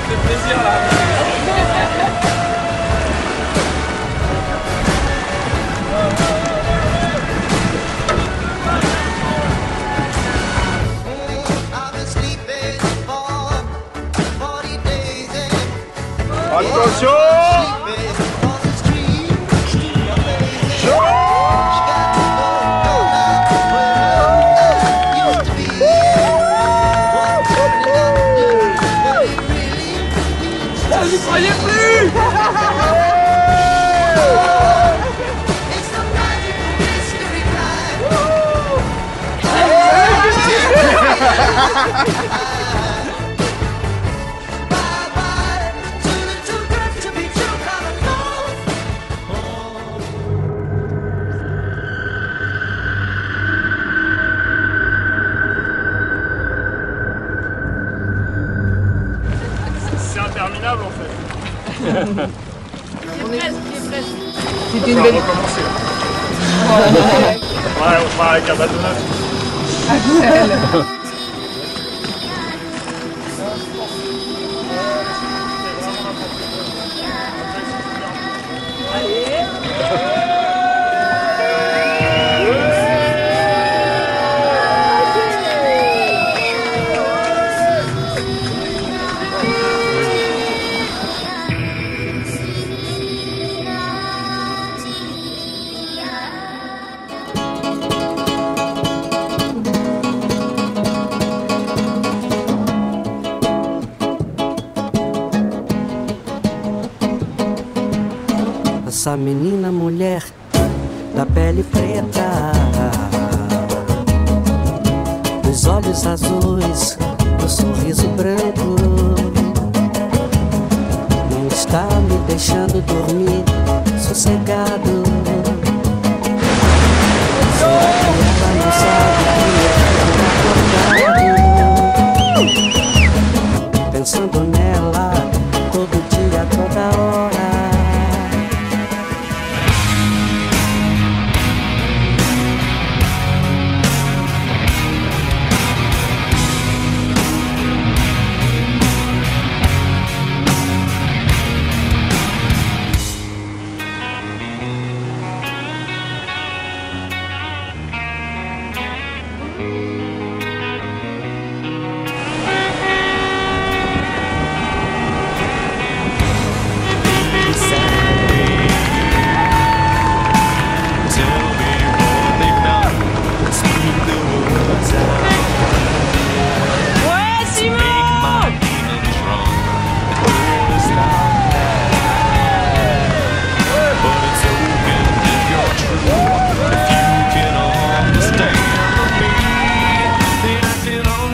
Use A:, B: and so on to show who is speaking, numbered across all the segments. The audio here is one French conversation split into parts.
A: fait plaisir là.
B: Attention!
A: J'y croyais plus.
B: C'est interminable en fait.
C: On est presque.
B: C'était une belle... recommencer. Ouais, on fera avec un bateau neuf.
D: Essa menina mulher da pele preta, dos olhos azuis, do sorriso branco, não está me deixando dormir sossegado. Será que ela não sabe que eu tô acordado, pensando nela todo dia, toda hora?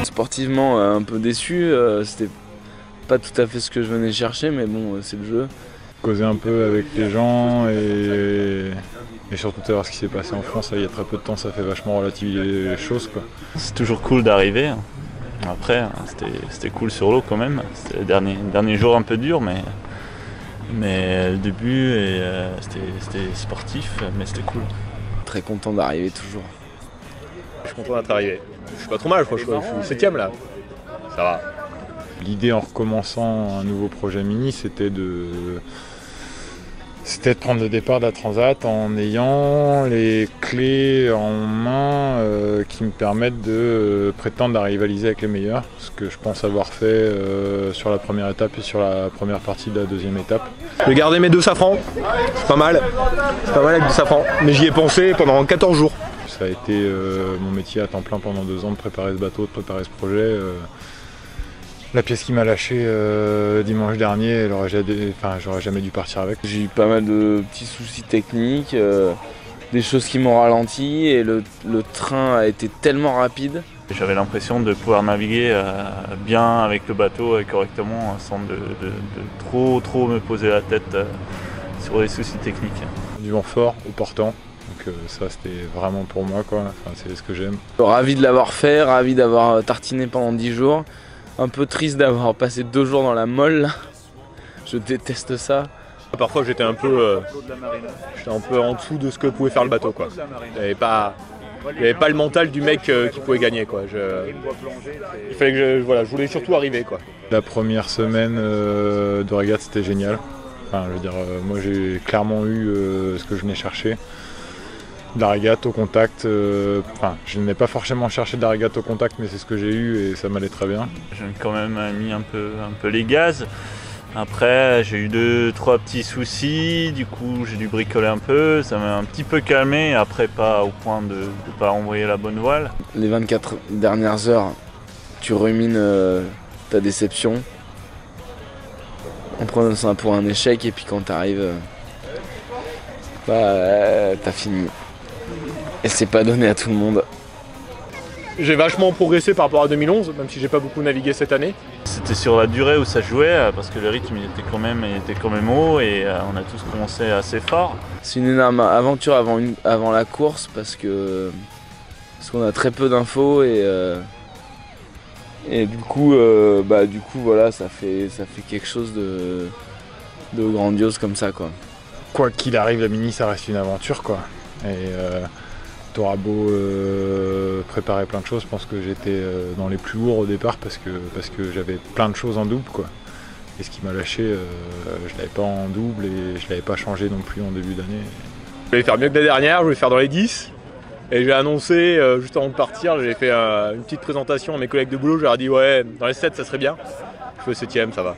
A: Sportivement un peu déçu, c'était pas tout à fait ce que je venais chercher, mais bon, c'est le jeu.
B: Causer un peu avec les gens et surtout savoir ce qui s'est passé en France, il y a très peu de temps, ça fait vachement relativiser les choses, quoi.
E: C'est toujours cool d'arriver. Après, c'était cool sur l'eau quand même. C'était le dernier jour un peu dur, mais le début, c'était sportif, mais c'était cool.
A: Très content d'arriver toujours.
F: Je suis content d'être arrivé. Je suis pas trop mal, je suis 7ème là. Ça va.
B: L'idée en recommençant un nouveau projet mini, c'était de prendre le départ de la Transat en ayant les clés en main qui me permettent de prétendre à rivaliser avec les meilleurs. Ce que je pense avoir fait sur la première étape et sur la première partie de la deuxième étape.
F: J'ai gardé mes 2 safrans, c'est pas mal. C'est pas mal avec 2 safrans, mais j'y ai pensé pendant 14 jours.
B: Ça a été mon métier à temps plein pendant 2 ans de préparer ce bateau, de préparer ce projet. La pièce qui m'a lâché dimanche dernier, j'aurais jamais dû partir avec.
A: J'ai eu pas mal de petits soucis techniques, des choses qui m'ont ralenti et le train a été tellement rapide.
E: J'avais l'impression de pouvoir naviguer bien avec le bateau et correctement sans de trop me poser la tête sur les soucis techniques.
B: Du vent fort au portant. Donc ça c'était vraiment pour moi, quoi. Enfin, c'est ce que j'aime.
A: Ravi de l'avoir fait, ravi d'avoir tartiné pendant 10 jours. Un peu triste d'avoir passé 2 jours dans la molle là. Je déteste ça.
F: Parfois j'étais un peu en dessous de ce que pouvait faire le bateau, quoi. Il n'y avait pas le mental du mec qui pouvait gagner, quoi. Il fallait que je voulais surtout arriver, quoi.
B: La première semaine de régate, c'était génial. Enfin, je veux dire, moi j'ai clairement eu ce que je venais chercher. De la régate au contact, je n'ai pas forcément cherché de la régate au contact, mais c'est ce que j'ai eu et ça m'allait très bien.
E: J'ai quand même mis un peu les gaz. Après, j'ai eu 2-3 petits soucis, du coup j'ai dû bricoler un peu, ça m'a un petit peu calmé, après pas au point de ne pas envoyer la bonne voile.
A: Les 24 dernières heures, tu rumines ta déception en prenant ça pour un échec, et puis quand t'arrives, t'as fini. Et c'est pas donné à tout le monde.
F: J'ai vachement progressé par rapport à 2011, même si j'ai pas beaucoup navigué cette année.
E: C'était sur la durée où ça jouait, parce que le rythme il était quand même haut et on a tous commencé assez fort.
A: C'est une énorme aventure avant la course parce qu'on a très peu d'infos et du coup voilà, ça fait quelque chose de grandiose comme ça, quoi.
B: Quoi qu'il arrive, la Mini, ça reste une aventure, quoi. Et t'auras beau préparer plein de choses, je pense que j'étais dans les plus lourds au départ parce que j'avais plein de choses en double, quoi. Et ce qui m'a lâché, je l'avais pas en double et je l'avais pas changé non plus en début d'année.
F: Je voulais faire mieux que la dernière, je voulais faire dans les 10. Et j'ai annoncé, juste avant de partir, j'ai fait une petite présentation à mes collègues de boulot, je leur ai dit ouais, dans les 7 ça serait bien. Je fais 7ème, ça va.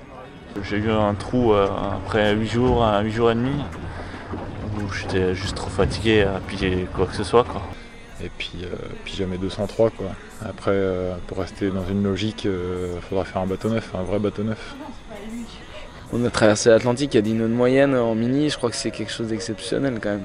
E: J'ai eu un trou après 8 jours et demi, où j'étais juste trop fatigué à piger quoi que ce soit, quoi.
B: Et puis jamais 203, quoi. Après, pour rester dans une logique, il faudra faire un bateau neuf, un vrai bateau neuf.
A: On a traversé l'Atlantique à 10 nœuds de moyenne en mini, je crois que c'est quelque chose d'exceptionnel quand même.